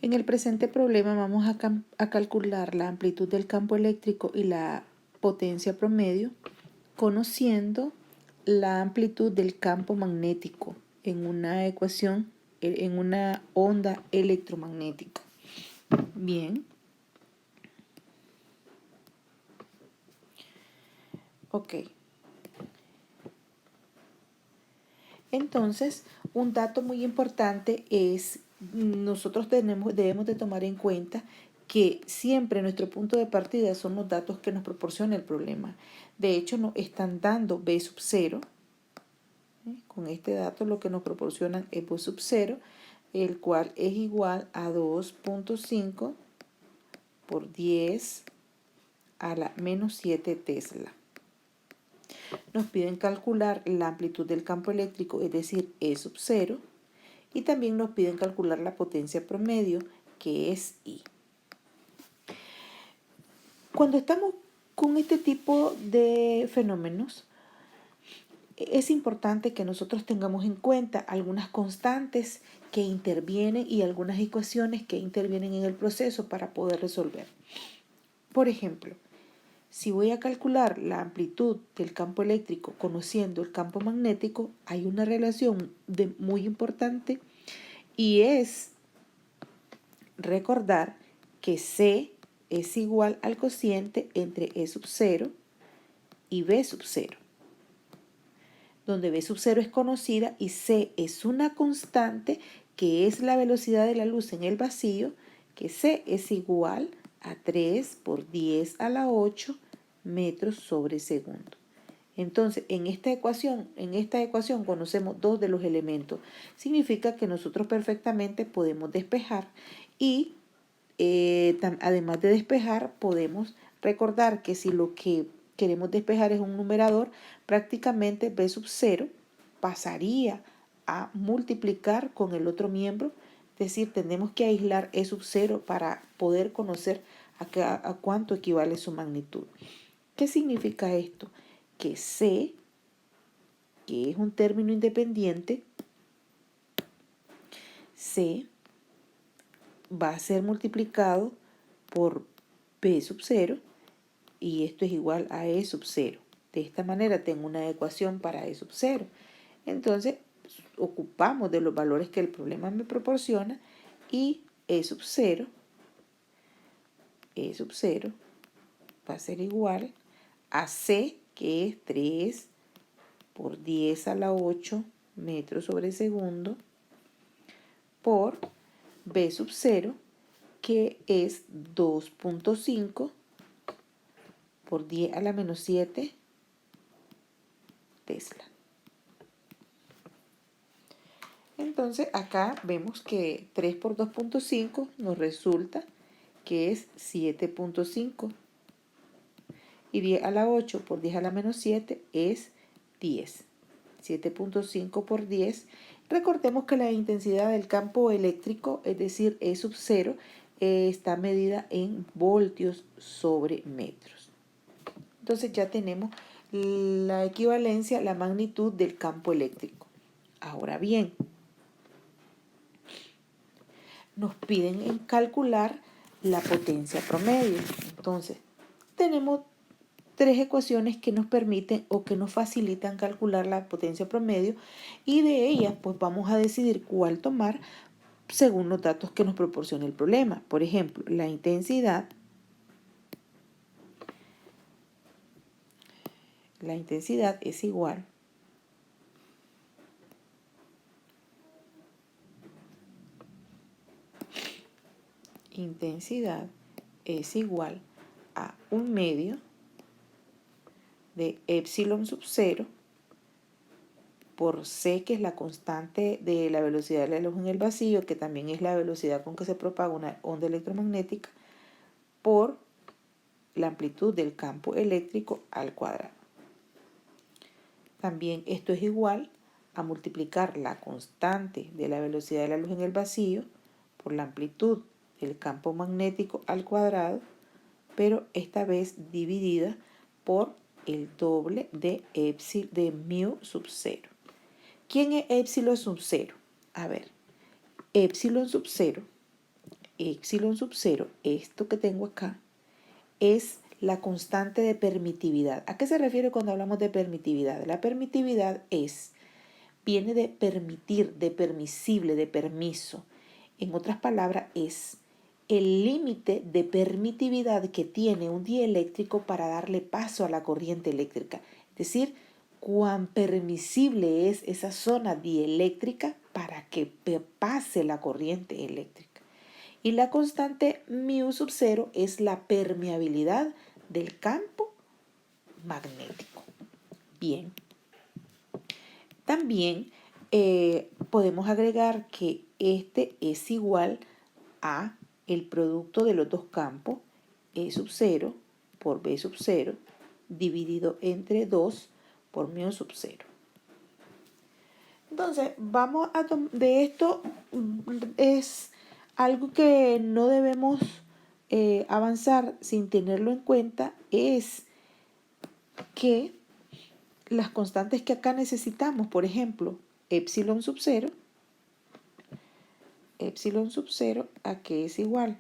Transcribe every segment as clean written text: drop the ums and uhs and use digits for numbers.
En el presente problema vamos a calcular la amplitud del campo eléctrico y la potencia promedio, conociendo la amplitud del campo magnético en una ecuación, en una onda electromagnética. Bien. Ok. Entonces, un dato muy importante es, nosotros debemos de tomar en cuenta que siempre nuestro punto de partida son los datos que nos proporciona el problema. De hecho, nos están dando B sub 0. Con este dato lo que nos proporcionan es B sub 0, el cual es igual a 2.5 por 10 a la menos 7 Tesla. Nos piden calcular la amplitud del campo eléctrico, es decir, E sub 0, y también nos piden calcular la potencia promedio, que es I. Cuando estamos con este tipo de fenómenos, es importante que nosotros tengamos en cuenta algunas constantes que intervienen y algunas ecuaciones que intervienen en el proceso para poder resolver. Por ejemplo, si voy a calcular la amplitud del campo eléctrico conociendo el campo magnético, hay una relación muy importante y es recordar que C es igual al cociente entre E sub 0 y B sub 0, donde B sub 0 es conocida y C es una constante que es la velocidad de la luz en el vacío, que C es igual a 3 por 10 a la 8 metros sobre segundo. Entonces, en esta ecuación conocemos dos de los elementos. Significa que nosotros perfectamente podemos despejar y además de despejar, podemos recordar que si lo que queremos despejar es un numerador, prácticamente B sub 0 pasaría a multiplicar con el otro miembro. Es decir, tenemos que aislar E sub 0 para poder conocer a cuánto equivale su magnitud. ¿Qué significa esto? Que C, que es un término independiente, C va a ser multiplicado por B sub 0 y esto es igual a E sub 0. De esta manera tengo una ecuación para E sub 0. Entonces ocupamos de los valores que el problema me proporciona y E sub 0 va a ser igual a C, que es 3 por 10 a la 8 metros sobre segundo, por B sub 0, que es 2.5 por 10 a la menos 7 Tesla. Entonces acá vemos que 3 por 2.5 nos resulta que es 7.5 y 10 a la 8 por 10 a la menos 7 es 10. 7.5 por 10. Recordemos que la intensidad del campo eléctrico, es decir, E sub 0, está medida en voltios sobre metros. Entonces ya tenemos la equivalencia, la magnitud del campo eléctrico. Ahora bien, nos piden calcular la potencia promedio. Entonces, tenemos tres ecuaciones que nos permiten o que nos facilitan calcular la potencia promedio y de ellas pues vamos a decidir cuál tomar según los datos que nos proporciona el problema. Por ejemplo, la intensidad es igual a 1/2 de epsilon sub 0 por C, que es la constante de la velocidad de la luz en el vacío, que también es la velocidad con que se propaga una onda electromagnética, por la amplitud del campo eléctrico al cuadrado. También esto es igual a multiplicar la constante de la velocidad de la luz en el vacío por la amplitud del campo magnético al cuadrado, pero esta vez dividida por el doble de mu sub 0. ¿Quién es epsilon sub 0? A ver, epsilon sub 0 epsilon sub 0, esto que tengo acá, es la constante de permitividad. ¿A qué se refiere cuando hablamos de permitividad? La permitividad viene de permitir, de permisible, de permiso. En otras palabras, es el límite de permitividad que tiene un dieléctrico para darle paso a la corriente eléctrica. Es decir, cuán permisible es esa zona dieléctrica para que pase la corriente eléctrica. Y la constante μ sub 0 es la permeabilidad del campo magnético. Bien. También podemos agregar que este es igual a el producto de los dos campos, E sub 0 por B sub 0, dividido entre 2 por μ sub 0. Entonces, de esto es algo que no debemos avanzar sin tenerlo en cuenta, es que las constantes que acá necesitamos, por ejemplo, epsilon sub 0, ¿a qué es igual?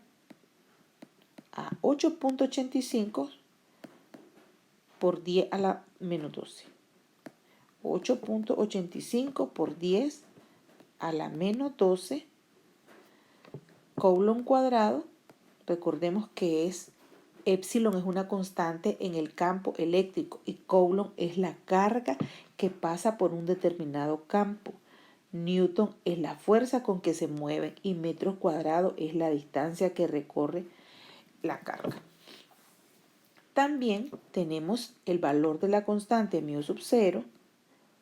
A 8.85 por 10 a la menos 12. 8.85 por 10 a la menos 12 Coulomb cuadrado. Recordemos que epsilon es una constante en el campo eléctrico y Coulomb es la carga que pasa por un determinado campo. Newton es la fuerza con que se mueven y metros cuadrados es la distancia que recorre la carga. También tenemos el valor de la constante μ sub 0,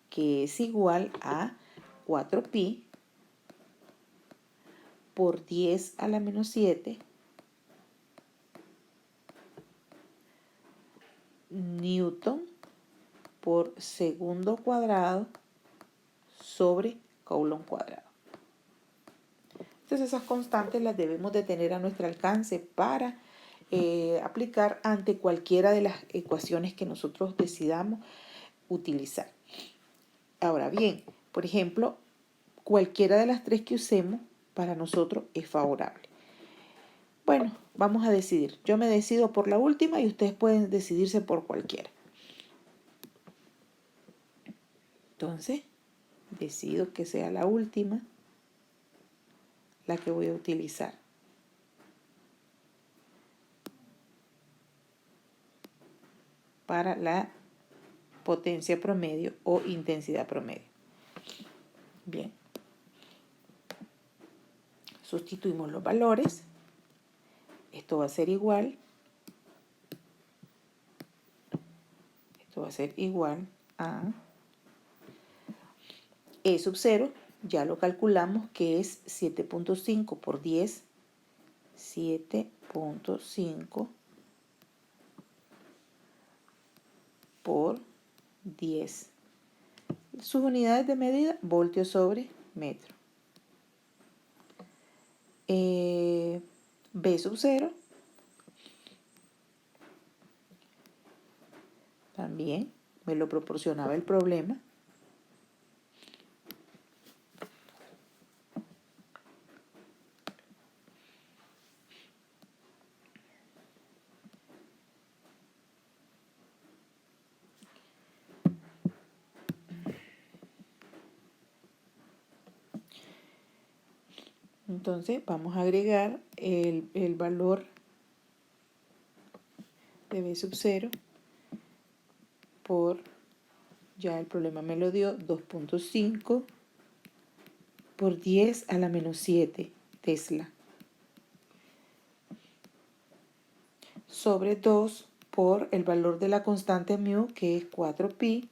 que es igual a 4pi por 10 a la menos 7 Newton por segundo cuadrado sobre Coulomb cuadrado. Entonces esas constantes las debemos de tener a nuestro alcance para aplicar ante cualquiera de las ecuaciones que nosotros decidamos utilizar. Ahora bien, por ejemplo, cualquiera de las tres que usemos para nosotros es favorable. Bueno, vamos a decidir. Yo me decido por la última y ustedes pueden decidirse por cualquiera. Entonces, decido que sea la última la que voy a utilizar. Para la potencia promedio o intensidad promedio. Bien. Sustituimos los valores. Esto va a ser igual. Esto va a ser igual a E sub 0. Ya lo calculamos que es 7.5 por 10. 7.5 por 10. Sus unidades de medida, voltio sobre metro. B sub 0. También me lo proporcionaba el problema. Entonces vamos a agregar el valor de B sub 0 por, ya el problema me lo dio, 2.5 por 10 a la menos 7 Tesla. Sobre 2 por el valor de la constante μ, que es 4pi,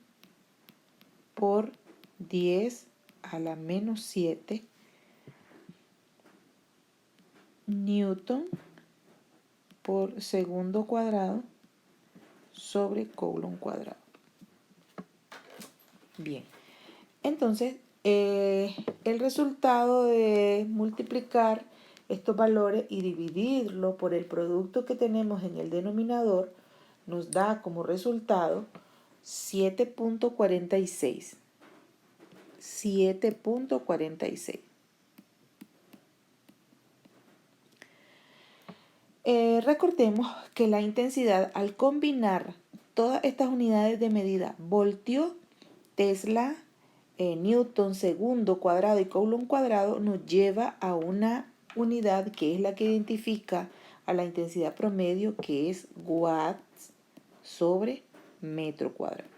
por 10 a la menos 7 Newton por segundo cuadrado sobre Coulomb cuadrado. Bien, entonces el resultado de multiplicar estos valores y dividirlo por el producto que tenemos en el denominador nos da como resultado 7.46. 7.46. Recordemos que la intensidad, al combinar todas estas unidades de medida, voltio, Tesla, Newton, segundo, cuadrado y Coulomb cuadrado, nos lleva a una unidad que es la que identifica a la intensidad promedio, que es watts sobre metro cuadrado.